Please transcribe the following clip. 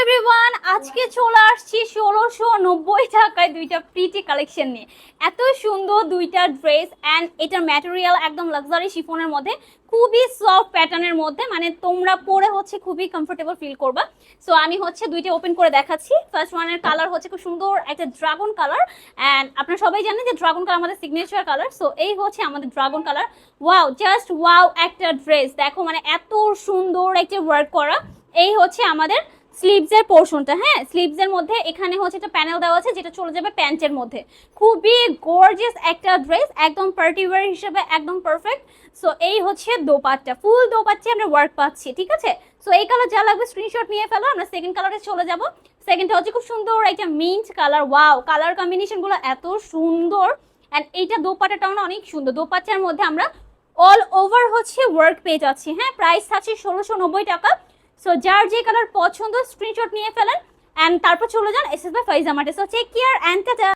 Everyone, আজকে চলে আসছি 1690 টাকায় দুইটা প্রিটি কালেকশন নিয়ে। এত সুন্দর দুইটা ড্রেস অ্যান্ড এটার ম্যাটেরিয়াল একদম লাক্সারি শিফনের মধ্যে, খুবই সফট প্যাটার্নের মধ্যে, মানে তোমরা পরে হচ্ছে খুবই কমফোর্টেবল ফিল করবা। সো আমি হচ্ছে দুইটা ওপেন করে দেখাচ্ছি। ফার্স্ট ওয়ানের কালার হচ্ছে খুব সুন্দর একটা ড্রাগন কালার, অ্যান্ড আপনারা সবাই জানেন যে ড্রাগন কালার আমাদের সিগনেচার কালার। সো এই হচ্ছে আমাদের dragon colour. Wow, just wow একটা ড্রেস দেখো, মানে এত সুন্দর একটা ওয়ার্ক করা। এই হচ্ছে আমাদের স্লিভস এর পোর্শনটা। হ্যাঁ, স্লিভস এর মধ্যে এখানে হচ্ছে একটা প্যানেল দেওয়া আছে যেটা চলে যাবে প্যান্টের মধ্যে। খুবই গর্জিয়াস একটা ড্রেস, একদম পার্টি ওয়্যার হিসেবে একদম পারফেক্ট। সো এই হচ্ছে দোপাট্টা, ফুল দোপাট্টা আমরা ওয়ার্ক পাচ্ছি, ঠিক আছে। সো এই কালার যা লাগবে স্ক্রিনশট নিয়ে ফেলো, আমরা সেকেন্ড কালারে চলে যাব। সেকেন্ডটা হচ্ছে খুব সুন্দর একটা mint colour. Wow, colour combination গুলো এত সুন্দর। অ্যান্ড এইটা দোপাট্টাটাও না অনেক সুন্দর। দোপাট্টার মধ্যে আমরা অল ওভার হচ্ছে ওয়ার্ক পেয়ে যাচ্ছি। হ্যাঁ, প্রাইস থাকছে 1690 টাকা। সো যার যে কালার পছন্দ স্ক্রিনশট নিয়ে ফেলেন অ্যান্ড তারপর চলে যান এসএস বাই ফাইজা মার্টে। So take care and tata.